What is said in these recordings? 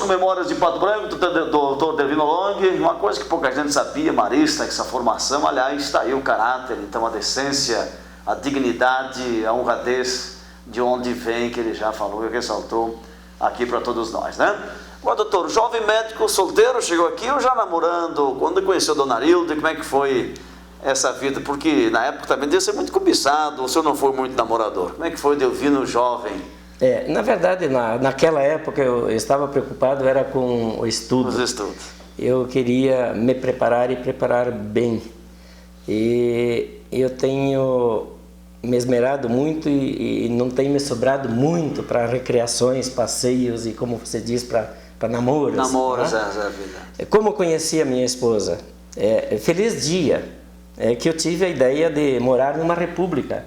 conosco, Memórias de Pato Branco, do Dr. Delvino Long. Uma coisa que pouca gente sabia, marista, essa formação, aliás, está aí o caráter, então a decência, a dignidade, a honradez de onde vem, que ele já falou e ressaltou aqui para todos nós, né? Agora, doutor, jovem médico solteiro, chegou aqui ou já namorando? Quando conheceu a dona Arilde, como é que foi essa vida? Porque na época também devia ser muito cobiçado, o senhor não foi muito namorador. Como é que foi o Delvino jovem? Na verdade, naquela época eu estava preocupado era com o estudo. Os estudos. Eu queria me preparar e preparar bem. E eu tenho me esmerado muito e não tem me sobrado muito para recreações, passeios e, como você diz, para namoros. Namoros, né? É a vida. Como eu conheci a minha esposa? Feliz dia que eu tive a ideia de morar numa república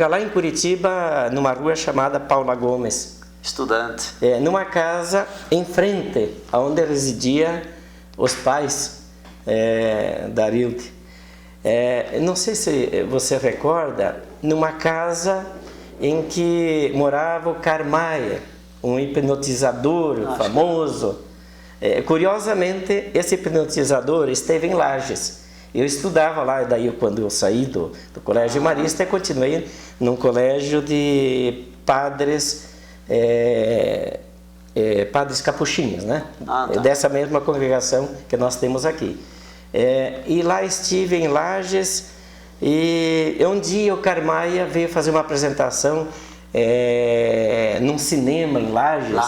lá em Curitiba, numa rua chamada Paula Gomes. Estudante. Numa casa em frente, onde residia os pais da Arilde. Não sei se você recorda, numa casa em que morava o Carmaia, um hipnotizador famoso. Curiosamente, esse hipnotizador esteve em Lages. Eu estudava lá, daí quando eu saí do colégio marista, eu continuei num colégio de padres, padres capuchinhos, né? Tá. Dessa mesma congregação que nós temos aqui. E lá estive em Lages e um dia o Carmaia veio fazer uma apresentação num cinema em Lages.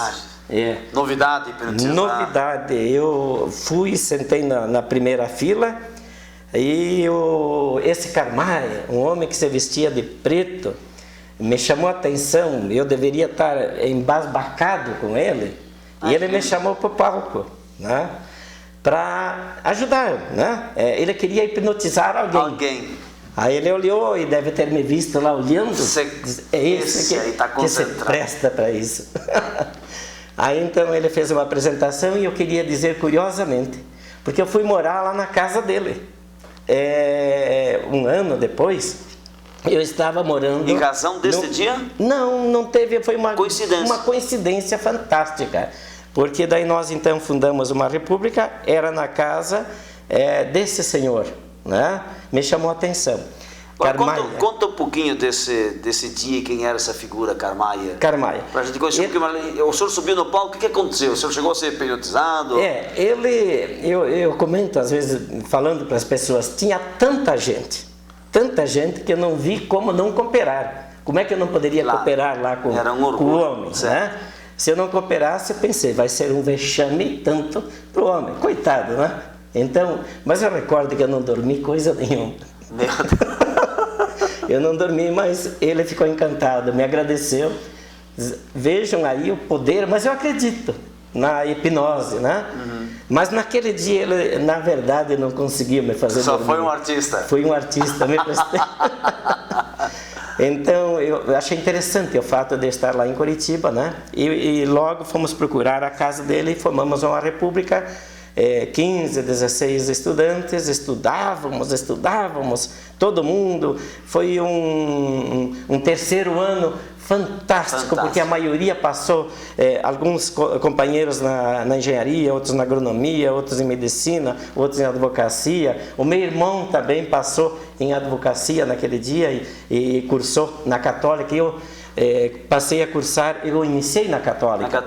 Novidade, Novidade. Eu fui, sentei na primeira fila e esse Carmaia, um homem que se vestia de preto, me chamou a atenção. Eu deveria estar embasbacado com ele e ele me chamou para o palco, né? Para ajudar, né? Ele queria hipnotizar alguém. Aí ele olhou e deve ter me visto lá olhando. Esse aí está que se presta para isso. Aí então ele fez uma apresentação e eu queria dizer curiosamente, porque eu fui morar lá na casa dele. Um ano depois, eu estava morando... Em razão desse dia? Não teve, foi uma coincidência fantástica. Porque daí nós então fundamos uma república, era na casa desse senhor, né? Me chamou a atenção. Conta um pouquinho desse dia, quem era essa figura, Carmaia. Para a gente conhecer o senhor subiu no palco, o que aconteceu? O senhor chegou a ser hipnotizado? Eu comento às vezes, falando para as pessoas, tinha tanta gente que eu não vi como não cooperar. Como é que eu não poderia cooperar lá com o homem, né? Se eu não cooperasse, eu pensei, vai ser um vexame tanto para o homem. Coitado, né? Então, mas eu recordo que eu não dormi coisa nenhuma. Meu Deus. Eu não dormi, mas ele ficou encantado, me agradeceu. Vejam aí o poder, mas eu acredito na hipnose, né? Mas naquele dia, ele, na verdade, não conseguiu me fazer dormir. Só foi um artista. Fui um artista, me prestei. Então, eu achei interessante o fato de estar lá em Curitiba, né? E logo fomos procurar a casa dele e formamos uma república, 15, 16 estudantes, estudávamos, todo mundo. Foi um terceiro ano fantástico, porque a maioria passou, alguns companheiros na engenharia, outros na agronomia, outros em medicina, outros em advocacia. O meu irmão também passou em advocacia naquele dia e cursou na Católica. Eu passei a cursar, eu iniciei na Católica,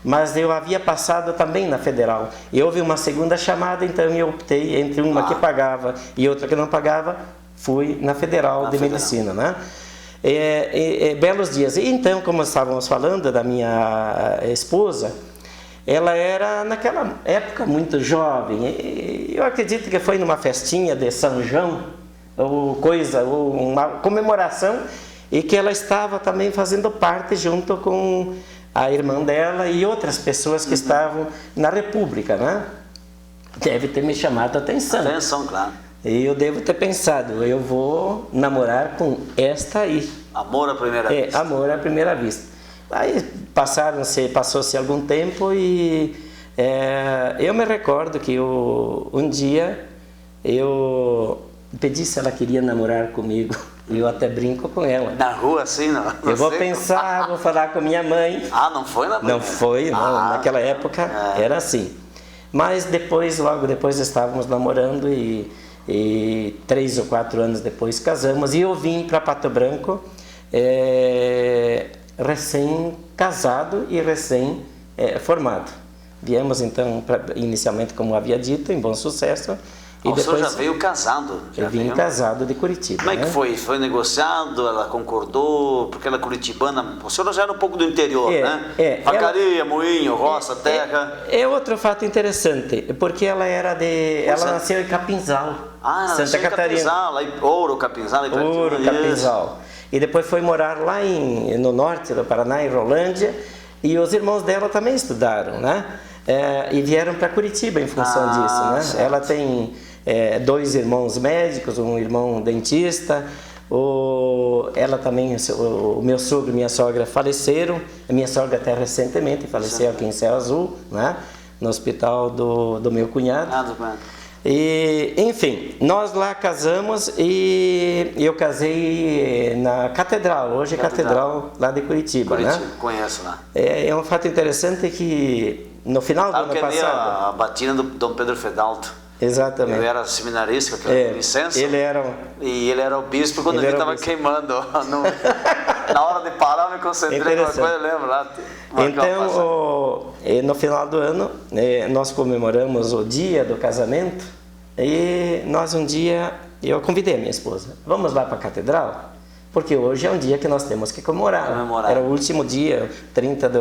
mas eu havia passado também na Federal. E houve uma segunda chamada, então eu optei entre uma que pagava e outra que não pagava, fui na Federal de Medicina, né? Belos dias. E então, como estávamos falando da minha esposa, ela era naquela época muito jovem. E eu acredito que foi numa festinha de São João, ou uma comemoração, e que ela estava também fazendo parte junto com a irmã dela e outras pessoas que estavam na República, né? Deve ter me chamado a atenção. Atenção, claro. E eu devo ter pensado, eu vou namorar com esta aí. Amor à primeira vista. Amor à primeira vista. Aí passou-se algum tempo e eu me recordo que um dia eu pedi se ela queria namorar comigo. E eu até brinco com ela. Na rua, assim, não? Eu vou pensar, vou falar com minha mãe. Ah, não foi na primeira? Não foi, não. Naquela época era assim. Mas depois, logo depois, estávamos namorando e 3 ou 4 anos depois casamos. E eu vim para Pato Branco recém-casado e recém-formado. Viemos então, inicialmente, como havia dito, em Bom Sucesso. E depois, o senhor já veio casado? Eu vim casado de Curitiba. Como é que foi? Foi negociado? Ela concordou? Porque ela é curitibana. O senhor já era um pouco do interior, né? Vacaria, moinho, roça, terra. É outro fato interessante, porque ela nasceu em Capinzal, Santa Catarina. Capinzal, lá em Ouro, Capinzal. Ouro, Capinzal. E depois foi morar lá no norte do Paraná, em Rolândia. E os irmãos dela também estudaram, né? E vieram para Curitiba em função disso, né? Certo. Ela tem 2 irmãos médicos, um irmão dentista. Ela também, o meu sogro e minha sogra faleceram. A minha sogra até recentemente faleceu aqui em Céu Azul, né? No hospital do meu cunhado. E, enfim, nós lá casamos e eu casei na Catedral, hoje é Catedral lá de Curitiba, né? Conheço lá. É um fato interessante que no final do ano passado... a batina do Dom Pedro Fedalto. Exatamente. Eu era seminarista com aquela licença. E ele era o bispo quando ele estava queimando. Na hora de parar, eu me concentrei numa coisa, eu lembro lá. Então, no final do ano, nós comemoramos o dia do casamento e nós um dia, eu convidei a minha esposa, vamos lá para a Catedral? Porque hoje é um dia que nós temos que comemorar. Era o último dia, 30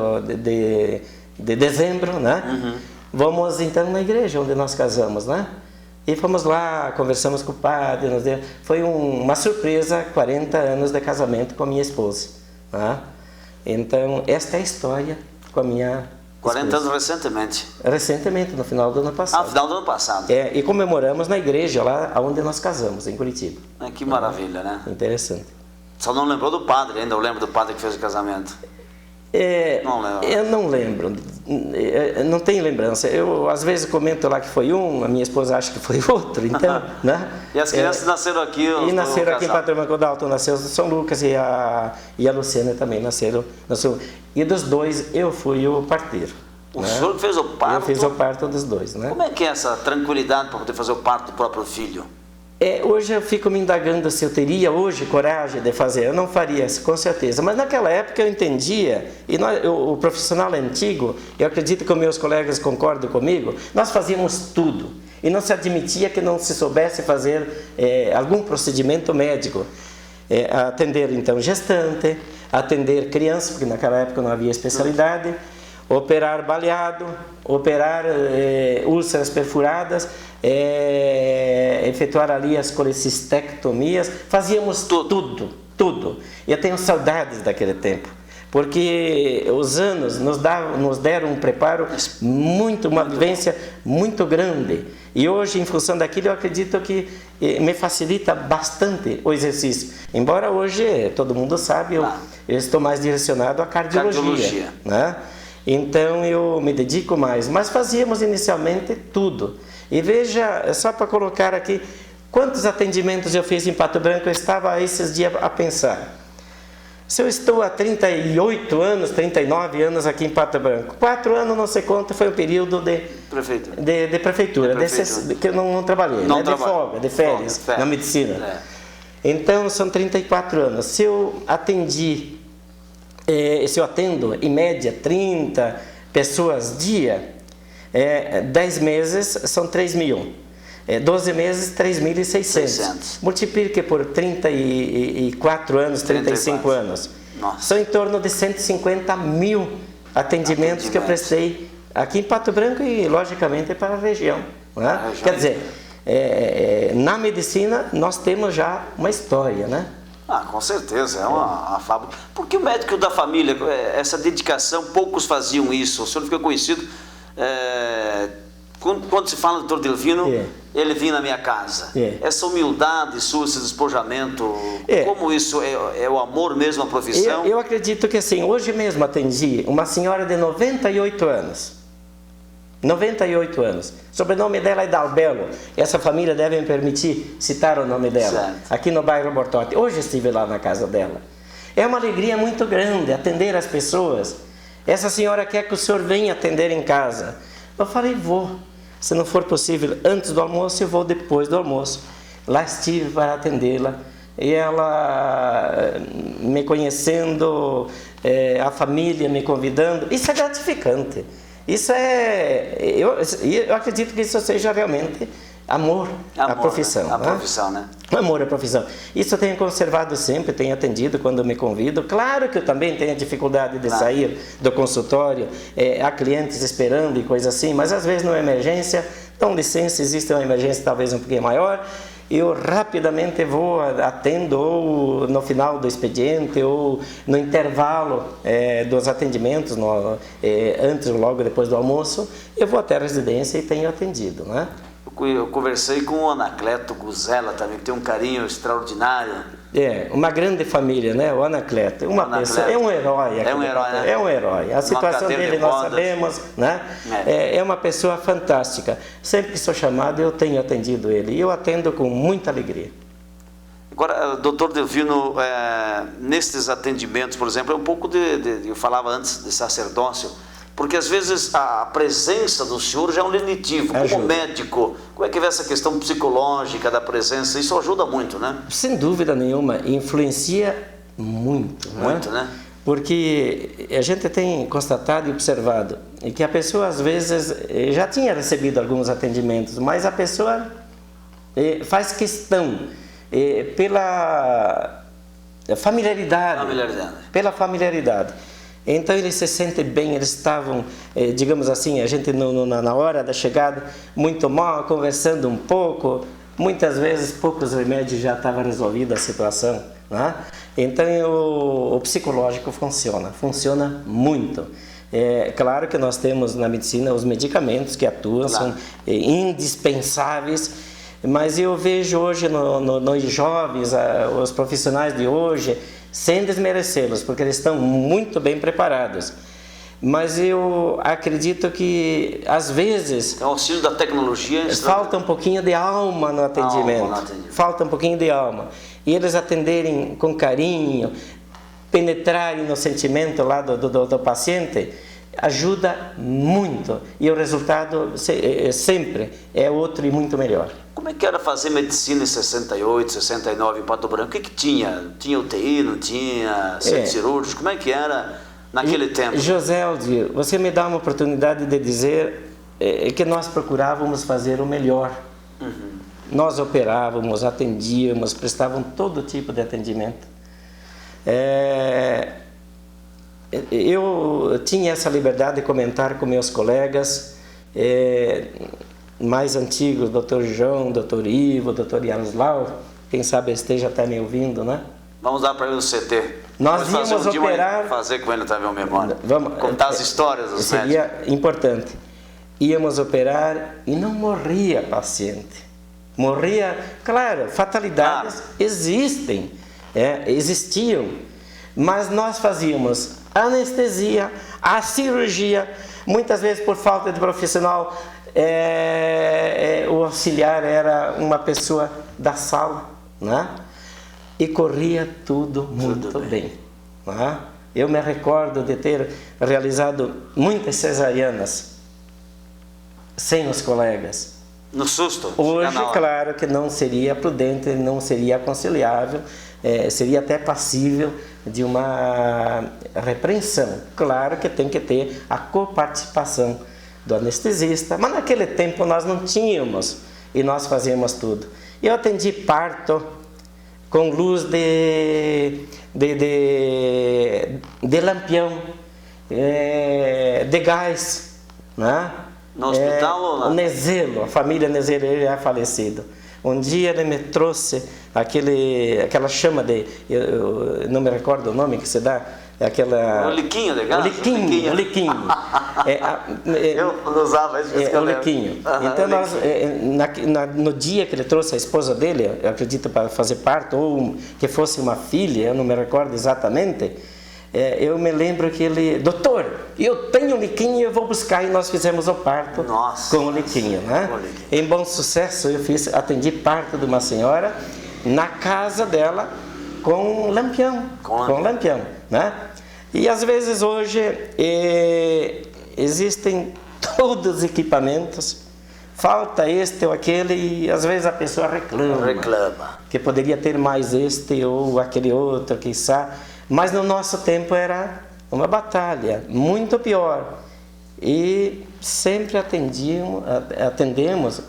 de dezembro, né? Uhum. Vamos então na igreja onde nós casamos, né? E fomos lá, conversamos com o padre, foi uma surpresa, 40 anos de casamento com a minha esposa, né? Então, esta é a história com a minha 40 anos recentemente? Recentemente, no final do ano passado. No final do ano passado. E comemoramos na igreja lá onde nós casamos, em Curitiba. Que maravilha, né? Interessante. Só não lembrou do padre ainda, eu lembro do padre que fez o casamento. Eu não lembro, não tenho lembrança. Eu às vezes comento lá que foi a minha esposa acha que foi outro, então, né? E as crianças nasceram aqui? E nasceram aqui em Pato Branco. O Dalton nasceu em São Lucas e a Luciana também nasceu. E dos 2 eu fui o parteiro. O senhor fez o parto? Eu fiz o parto dos 2, né? Como é que é essa tranquilidade para poder fazer o parto do próprio filho? Hoje eu fico me indagando se eu teria hoje coragem de fazer. Eu não faria isso, com certeza. Mas naquela época eu entendia, e o profissional antigo, eu acredito que os meus colegas concordam comigo, nós fazíamos tudo. E não se admitia que não se soubesse fazer algum procedimento médico. Atender então gestante, atender criança, porque naquela época não havia especialidade, operar baleado, operar úlceras perfuradas, efetuar ali as colecistectomias, fazíamos tudo. E eu tenho saudades daquele tempo, porque os anos nos deram um preparo uma vivência muito grande. E hoje, em função daquilo, eu acredito que me facilita bastante o exercício. Embora hoje, todo mundo sabe, eu estou mais direcionado à cardiologia. Né? Então eu me dedico mais, mas fazíamos inicialmente tudo. E veja, só para colocar aqui, quantos atendimentos eu fiz em Pato Branco, eu estava esses dias a pensar. Se eu estou há 38 anos, 39 anos aqui em Pato Branco, 4 anos, não sei quanto, foi um período de prefeitura, que eu não trabalhei, de folga, de férias, na medicina. Então são 34 anos. Se eu atendo em média 30 pessoas dia, 10 meses são 3.000, 12 meses 3.600. Multiplique por 34 anos, 35 anos. Nossa. São em torno de 150 mil atendimentos que eu prestei aqui em Pato Branco e, logicamente, para a região. Né? Quer dizer, na medicina nós temos já uma história, né? Com certeza, é uma fábrica. Porque o médico da família, essa dedicação, poucos faziam isso. O senhor ficou conhecido, quando se fala do Dr. Delvino, ele vinha na minha casa. Essa humildade sua, esse despojamento, como isso é o amor mesmo à profissão? Eu acredito que assim, hoje mesmo atendi uma senhora de 98 anos. 98 anos. O sobrenome dela é Dalbello. Essa família deve me permitir citar o nome dela. Certo. Aqui no bairro Bortotti. Hoje estive lá na casa dela. É uma alegria muito grande atender as pessoas. Essa senhora quer que o senhor venha atender em casa. Eu falei, vou. Se não for possível antes do almoço, eu vou depois do almoço. Lá estive para atendê-la. E ela me conhecendo, a família me convidando. Isso é gratificante. Isso eu acredito que isso seja realmente amor à profissão. Né? A profissão, né? Amor à profissão. Isso eu tenho conservado sempre, tenho atendido quando me convido. Claro que eu também tenho dificuldade de sair do consultório, há clientes esperando e coisa assim, mas às vezes numa emergência, dão licença, existe uma emergência talvez um pouquinho maior, eu rapidamente vou, atendo ou no final do expediente ou no intervalo dos atendimentos, antes ou logo depois do almoço, eu vou até a residência e tenho atendido, né? Eu conversei com o Anacleto Guzella também, que tem um carinho extraordinário. Uma grande família, né? O Anacleto. Pessoa, é um herói. É um herói, né? É um herói. A situação dele nós sabemos, né? É uma pessoa fantástica. Sempre que sou chamado, eu tenho atendido ele. E eu atendo com muita alegria. Agora, doutor Delvino, nestes atendimentos, por exemplo, é um pouco eu falava antes de sacerdócio, porque às vezes a presença do senhor já é um lenitivo. Como médico, como é que vê essa questão psicológica da presença? Isso ajuda muito, né? Sem dúvida nenhuma, influencia muito. Muito, né? Porque a gente tem constatado e observado que a pessoa às vezes já tinha recebido alguns atendimentos, mas a pessoa faz questão pela familiaridade. Pela familiaridade. Então eles se sentem bem, eles estavam, digamos assim, a gente na hora da chegada, muito mal, conversando um pouco, muitas vezes poucos remédios já estava resolvida a situação, né? Então o psicológico funciona muito. Claro que nós temos na medicina os medicamentos que atuam, são indispensáveis, mas eu vejo hoje nos jovens, os profissionais de hoje, sem desmerecê-los, porque eles estão muito bem preparados. Mas eu acredito que, às vezes, o auxílio da tecnologia falta um pouquinho de alma no atendimento. Falta um pouquinho de alma. E eles atenderem com carinho, penetrarem no sentimento lá do paciente, ajuda muito. E o resultado sempre é outro e muito melhor. Como é que era fazer medicina em 68, 69 em Pato Branco? O que tinha? Tinha UTI, não tinha centro cirúrgico? Como é que era naquele tempo? José Aldir, você me dá uma oportunidade de dizer que nós procurávamos fazer o melhor. Nós operávamos, atendíamos, prestávamos todo tipo de atendimento. Eu tinha essa liberdade de comentar com meus colegas mais antigos, Dr. João, Dr. Ivo, Dr. Yaroslav, quem sabe esteja até me ouvindo, né? Vamos dar para ele o CT. Nós íamos operar... Fazer com ele também uma memória. Vamos contar as histórias dos médicos. Seria importante. Íamos operar e não morria paciente. Morria, claro, fatalidades existiam, mas nós fazíamos anestesia, a cirurgia, muitas vezes por falta de profissional, o auxiliar era uma pessoa da sala, né? E corria tudo muito bem. Né? Eu me recordo de ter realizado muitas cesarianas sem os colegas. No susto? Hoje, claro que não seria prudente, não seria aconselhável, seria até passível de uma repreensão. Claro que tem que ter a coparticipação do anestesista, mas naquele tempo nós não tínhamos e nós fazíamos tudo. Eu atendi parto com luz de lampião, de gás, né? No hospital ou lá? Nezelo, a família Nezelo, ele é falecido. Um dia ele me trouxe aquela chama eu não me recordo o nome que se dá, o liquinho de gás? O liquinho. Eu usava isso. O liquinho. Então, nós, no dia que ele trouxe a esposa dele, eu acredito para fazer parto, ou que fosse uma filha, eu não me recordo exatamente, eu me lembro que ele, doutor, eu tenho o Liquinho e eu vou buscar, e nós fizemos o parto com o Liquinho, né? Em Bom Sucesso eu atendi parto de uma senhora na casa dela com lampião, né? E às vezes hoje existem todos os equipamentos, falta este ou aquele, e às vezes a pessoa reclama que poderia ter mais este ou aquele outro, quiçá. Mas no nosso tempo era uma batalha muito pior, e sempre atendemos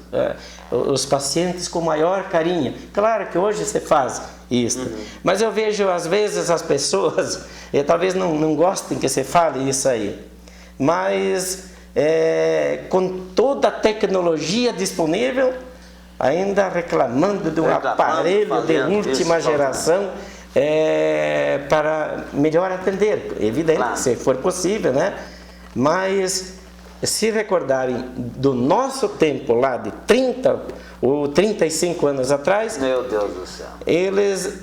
os pacientes com maior carinho. Claro que hoje se faz isso, mas eu vejo às vezes as pessoas, talvez não gostem que se fale isso aí, mas com toda a tecnologia disponível, ainda reclamando de um aparelho de última geração, para melhor atender, evidente, se for possível, né? Mas se recordarem do nosso tempo lá de 30 ou 35 anos atrás, meu Deus do céu, eles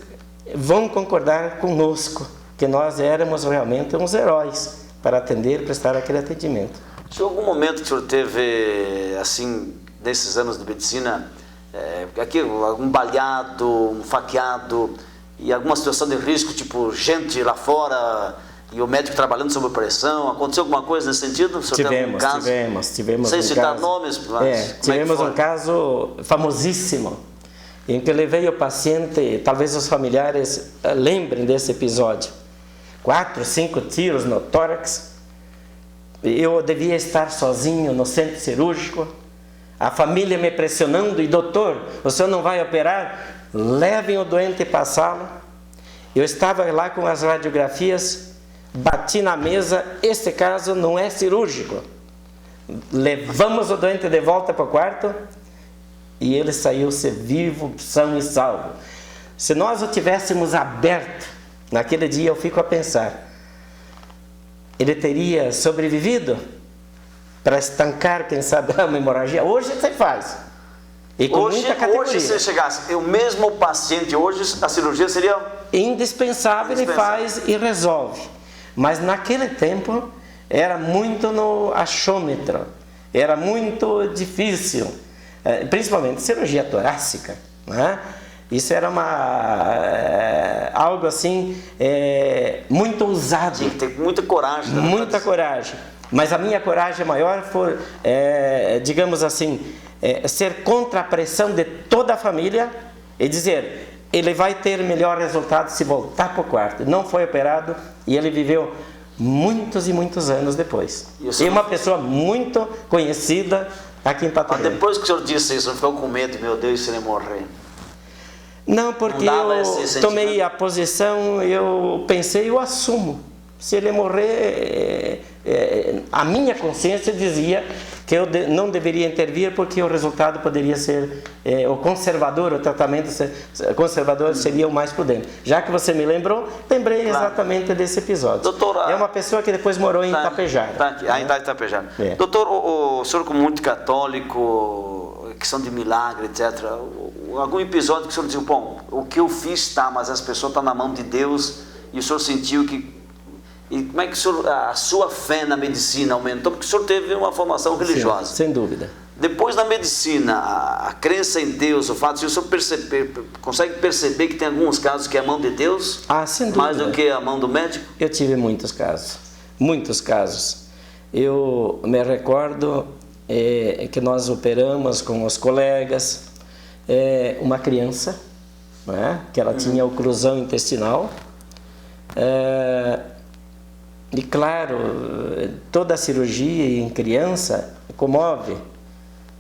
vão concordar conosco que nós éramos realmente uns heróis para atender, prestar aquele atendimento. Tinha algum momento que o senhor teve, assim, nesses anos de medicina, aqui, um baleado, um faqueado, e alguma situação de risco, tipo gente lá fora e o médico trabalhando sob pressão? Aconteceu alguma coisa nesse sentido? Tivemos sem citar nomes, mas tivemos um caso famosíssimo em que levei o paciente, talvez os familiares lembrem desse episódio, 4, 5 tiros no tórax. Eu devia estar sozinho no centro cirúrgico, a família me pressionando, e doutor, o senhor não vai operar? Levem o doente para a sala. Eu estava lá com as radiografias, bati na mesa, este caso não é cirúrgico. Levamos o doente de volta para o quarto e ele saiu-se vivo, são e salvo. Se nós o tivéssemos aberto naquele dia, eu fico a pensar, ele teria sobrevivido para estancar, quem sabe, uma hemorragia? Hoje você faz. E com muita categoria. Hoje, se chegasse o mesmo paciente, hoje a cirurgia seria indispensável, ele faz e resolve. Mas naquele tempo era muito no achômetro, era muito difícil, principalmente cirurgia torácica, né? Isso era algo assim, muito ousado. Tinha que ter muita coragem. Muita coragem. Mas a minha coragem maior foi, digamos assim, ser contra a pressão de toda a família e dizer, ele vai ter melhor resultado se voltar para o quarto. Não foi operado e ele viveu muitos e muitos anos depois. E uma pessoa muito conhecida aqui em Pato Branco. Mas depois que o senhor disse isso, não ficou com medo, meu Deus, se ele morrer? Não, porque eu tomei a posição, eu pensei, eu assumo. Se ele morrer, a minha consciência dizia que eu não deveria intervir, porque o resultado poderia ser o conservador, o tratamento conservador seria o mais prudente. Já que você me lembrou, lembrei exatamente desse episódio. Doutor, é uma pessoa que depois morou em Itapejara. Ainda em Itapejara. Doutor, o senhor como muito católico, questão de milagre, etc., algum episódio que o senhor dizia, bom, o que eu fiz está, mas as pessoas estão na mão de Deus, e o senhor sentiu que... E como é que a sua fé na medicina aumentou? Porque o senhor teve uma formação religiosa. Sim, sem dúvida. Depois da medicina, a crença em Deus, o fato de o senhor consegue perceber que tem alguns casos que é a mão de Deus, sem dúvida, mais do que a mão do médico? Eu tive muitos casos, muitos casos. Eu me recordo que nós operamos com os colegas uma criança, né, que ela tinha oclusão intestinal. E claro, toda a cirurgia em criança comove.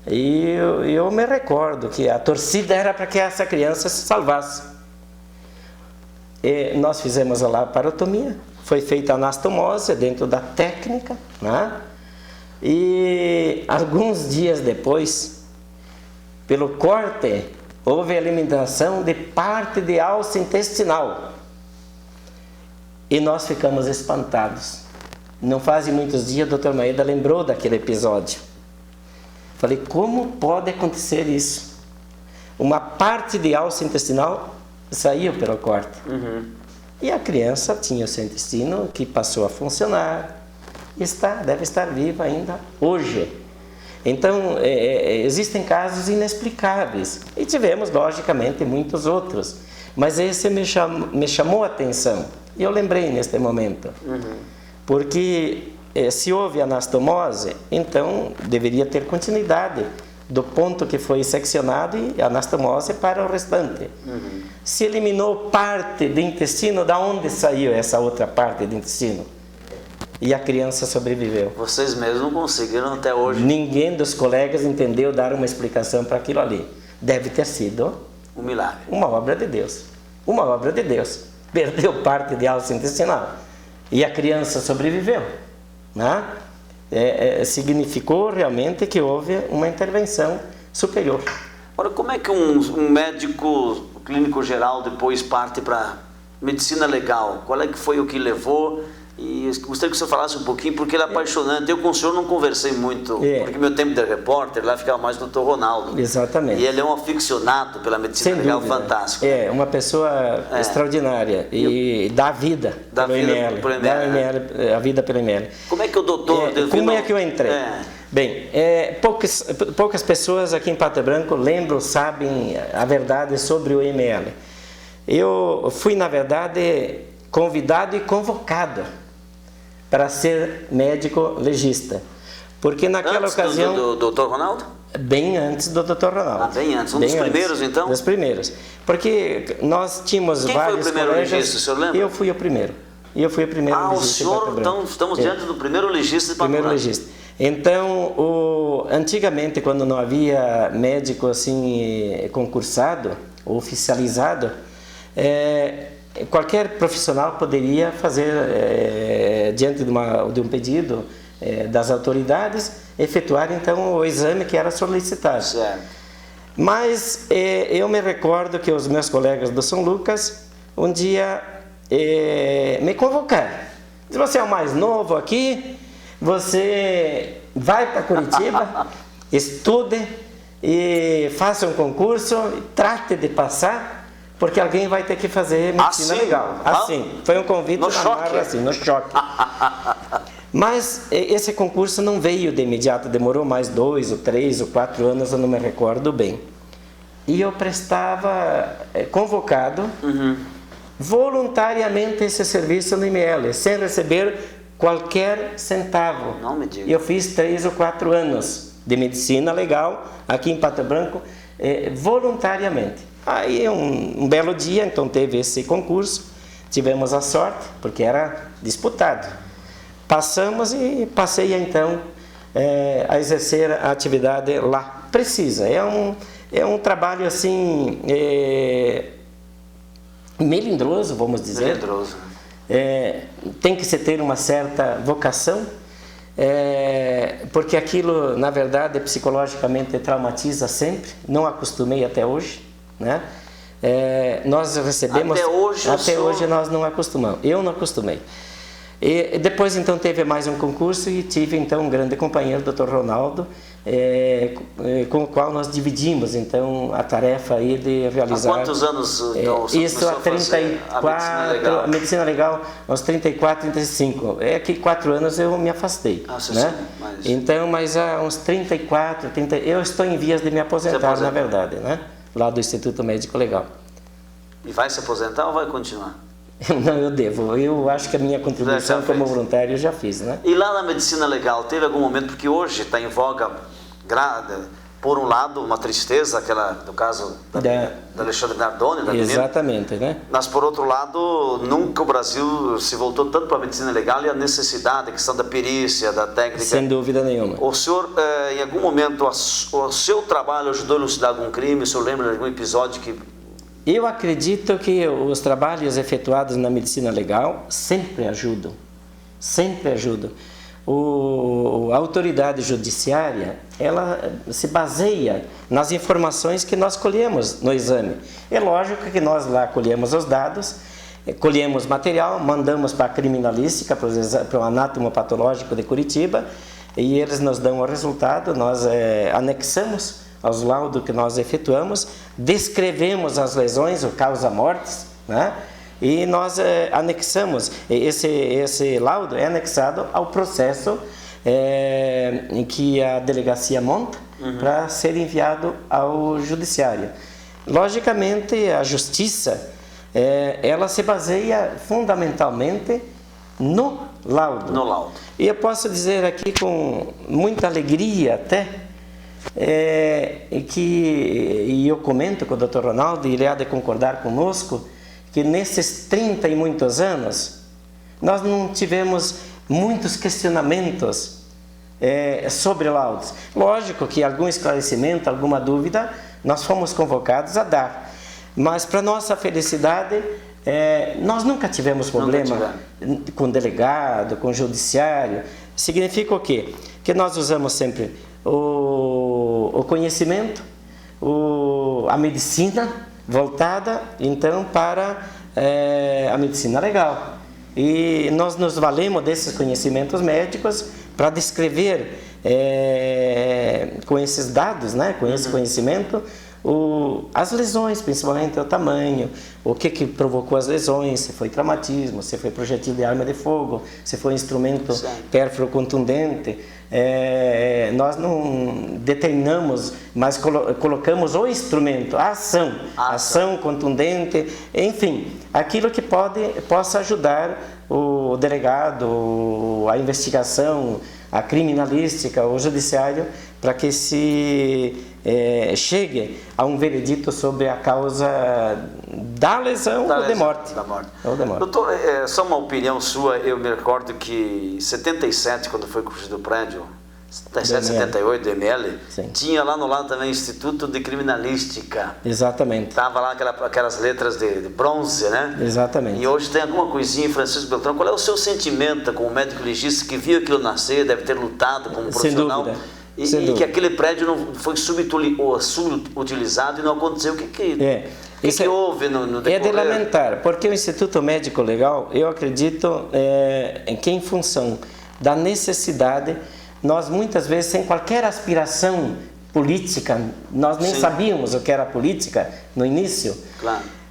E eu me recordo que a torcida era para que essa criança se salvasse. E nós fizemos a laparotomia, foi feita a anastomose dentro da técnica, né? E alguns dias depois, pelo corte, houve a eliminação de parte de alça intestinal. E nós ficamos espantados. Não faz muitos dias, o Dr. Maeda lembrou daquele episódio. Falei, como pode acontecer isso? Uma parte de alça intestinal saiu pelo corte. E a criança tinha o seu intestino que passou a funcionar, deve estar viva ainda hoje. Então, existem casos inexplicáveis, e tivemos, logicamente, muitos outros, mas esse me chamou a atenção, e eu lembrei neste momento, porque se houve anastomose, então deveria ter continuidade do ponto que foi seccionado e anastomose para o restante. Se eliminou parte do intestino, da onde saiu essa outra parte do intestino? E a criança sobreviveu. Vocês mesmos não conseguiram até hoje. Ninguém dos colegas entendeu dar uma explicação para aquilo ali. Deve ter sido um milagre. Uma obra de Deus. Uma obra de Deus. Perdeu parte de alça intestinal. E a criança sobreviveu. Né? Significou realmente que houve uma intervenção superior. Agora, como é que um médico clínico geral depois parte para medicina legal? Qual é que foi o que levou? E gostaria que o senhor falasse um pouquinho, porque ele é apaixonante. Eu com o senhor não conversei muito, porque meu tempo de repórter lá ficava mais do Dr. Ronaldo. Exatamente. E ele é um aficionado pela medicina legal, fantástico. É, uma pessoa extraordinária e dá vida pelo IML. A vida pelo IML. Como é que o doutor... Como é que eu entrei? Bem, poucas pessoas aqui em Pato Branco lembram, sabem a verdade sobre o IML. Eu fui, na verdade, convidado e convocado para ser médico legista, porque naquela ocasião... do Dr. Ronaldo? Bem antes do Dr. Ronaldo. Bem antes, dos primeiros então? Dos primeiros, porque nós tínhamos vários colegas... Quem foi o primeiro legista, o senhor lembra? Eu fui o primeiro. legista. O senhor, então, estamos diante do primeiro legista de Pato Branco. Primeiro legista. Então, antigamente, quando não havia médico assim concursado, oficializado, qualquer profissional poderia fazer, diante de um pedido das autoridades, efetuar então o exame que era solicitado. Certo. Mas eu me recordo que os meus colegas do São Lucas um dia me convocaram. Você é o mais novo aqui, você vai para Curitiba, estude e faça um concurso, trate de passar, porque alguém vai ter que fazer medicina legal. Assim, foi um convite no choque. Assim, no choque. Mas esse concurso não veio de imediato, demorou mais 2 ou 3 ou 4 anos, eu não me recordo bem. E eu prestava, convocado, voluntariamente esse serviço no IML, sem receber qualquer centavo. Não me diga. Eu fiz 3 ou 4 anos de medicina legal aqui em Pato Branco, voluntariamente. Aí um belo dia, então teve esse concurso, tivemos a sorte, porque era disputado. Passamos e passei então a exercer a atividade lá. Precisa, é um trabalho assim, melindroso, vamos dizer. Melindroso. Tem que se ter uma certa vocação, porque aquilo, na verdade, psicologicamente traumatiza sempre. Não acostumei até hoje, né? Nós recebemos... Até hoje nós não acostumamos. Eu não acostumei. E depois então teve mais um concurso e tive então um grande companheiro, Dr. Ronaldo, com o qual nós dividimos então a tarefa aí de realizar... Há quantos anos então, isso há 34, a medicina legal, aos 34, 35. Que 4 anos eu me afastei. Né? Então, mas há uns 34, 30, eu estou em vias de me aposentar, na verdade, né? Lá do Instituto Médico Legal. E vai se aposentar ou vai continuar? Não, eu devo. Eu acho que a minha contribuição como voluntário eu já fiz, né? E lá na medicina legal, teve algum momento, porque hoje está em voga, por um lado, uma tristeza, aquela do caso da Alexandre Nardoni, da menina. Exatamente, né? Mas por outro lado, nunca o Brasil se voltou tanto para a medicina legal e a necessidade, a questão da perícia, da técnica. Sem dúvida nenhuma. O senhor, em algum momento, o seu trabalho ajudou a elucidar algum crime? O senhor lembra de algum episódio que... Eu acredito que os trabalhos efetuados na medicina legal sempre ajudam, sempre ajudam. A autoridade judiciária, ela se baseia nas informações que nós colhemos no exame. É lógico que nós lá colhemos os dados, colhemos material, mandamos para a criminalística, para o anatomopatológico de Curitiba, e eles nos dão o resultado, nós anexamos aos laudos que nós efetuamos, descrevemos as lesões, o causa-mortes, né? E nós anexamos, esse laudo é anexado ao processo em que a delegacia monta para ser enviado ao judiciário. Logicamente, a justiça, ela se baseia fundamentalmente no laudo. No laudo. E eu posso dizer aqui com muita alegria até, e eu comento com o Dr. Ronaldo, e ele há de concordar conosco, que nesses 30 e muitos anos, nós não tivemos muitos questionamentos sobre laudos. Lógico que algum esclarecimento, alguma dúvida, nós fomos convocados a dar. Mas, para nossa felicidade, nós nunca tivemos problema com delegado, com judiciário. Significa o quê? Que nós usamos sempre o conhecimento, a medicina voltada, então, para a medicina legal. E nós nos valemos desses conhecimentos médicos para descrever com esses dados, né, com esse conhecimento, as lesões, principalmente o tamanho, o que provocou as lesões, se foi traumatismo, se foi projetil de arma de fogo, se foi instrumento pérfuro contundente. Nós não determinamos, mas colocamos o instrumento, a ação contundente, enfim, aquilo que possa ajudar o delegado, a investigação, a criminalística, o judiciário, para que se chegue a um veredito sobre a causa da lesão ou de morte. Doutor, só uma opinião sua, eu me recordo que em 77, quando foi construído o prédio, 77, 78 do ML, tinha lá no lado também Instituto de Criminalística. Exatamente. Estava lá aquelas letras de bronze, né? Exatamente. E hoje tem alguma coisinha, Francisco Beltrão. Qual é o seu sentimento como médico legista que viu aquilo nascer, deve ter lutado como profissional? Sem dúvida. E que aquele prédio não foi subutilizado e não aconteceu. O que houve no decorrer? É de lamentar, porque o Instituto Médico Legal, eu acredito que em função da necessidade, nós muitas vezes, sem qualquer aspiração política, nós nem sabíamos o que era política no início,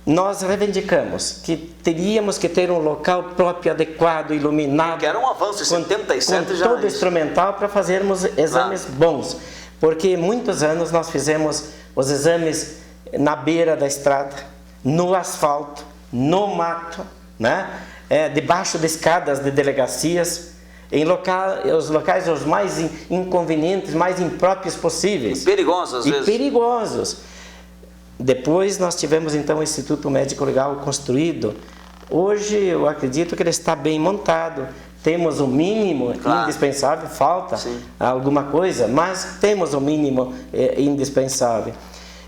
nós reivindicamos que teríamos que ter um local próprio, adequado, iluminado. Que era um avanço em 77 com já. Todo instrumental para fazermos exames bons. Porque muitos anos nós fizemos os exames na beira da estrada, no asfalto, no mato, né? Debaixo de escadas de delegacias, em os locais os mais inconvenientes, mais impróprios possíveis. E perigosos, às vezes. Perigosos. Depois nós tivemos então o Instituto Médico Legal construído. Hoje eu acredito que ele está bem montado. Temos o mínimo indispensável, falta alguma coisa, mas temos o mínimo indispensável.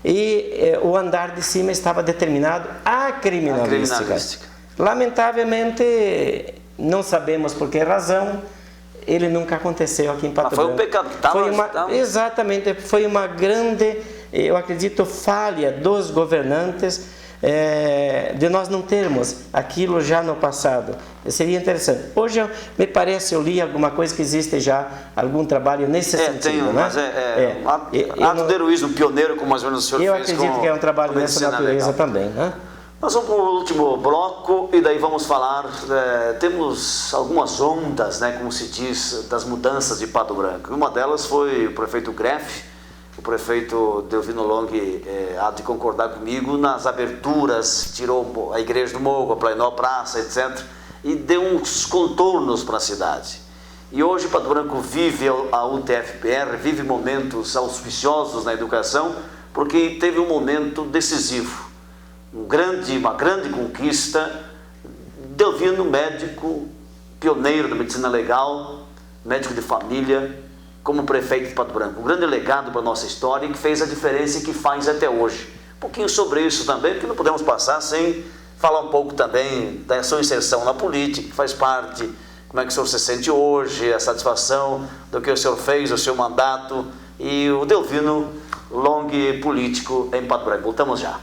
E o andar de cima estava determinado à criminalística. Lamentavelmente, não sabemos por que razão, ele nunca aconteceu aqui em Pato Branco. Foi um pecado que estava... Exatamente, foi uma grande, eu acredito, falha dos governantes de nós não termos aquilo já no passado. Seria interessante. Hoje, me parece, eu li alguma coisa que existe já algum trabalho nesse sentido. Mas ato de heroísmo pioneiro, como mais ou menos o senhor fez. Eu acredito que é um trabalho nessa natureza também, né? Nós vamos para o último bloco e daí vamos falar, temos algumas ondas, né, como se diz, das mudanças de Pato Branco. Uma delas foi o prefeito Greff, o prefeito Delvino Long há de concordar comigo, nas aberturas, tirou a igreja do Morro, a Plainó Praça, etc., e deu uns contornos para a cidade. E hoje Pato Branco vive a UTFPR, vive momentos auspiciosos na educação, porque teve um momento decisivo. Uma grande conquista. Delvino, médico, pioneiro da medicina legal, médico de família, como prefeito de Pato Branco. Um grande legado para a nossa história e que fez a diferença e que faz até hoje. Um pouquinho sobre isso também, porque não podemos passar sem falar um pouco também da sua inserção na política, que faz parte, como é que o senhor se sente hoje, a satisfação do que o senhor fez, o seu mandato e o Delvino Long político em Pato Branco. Voltamos já.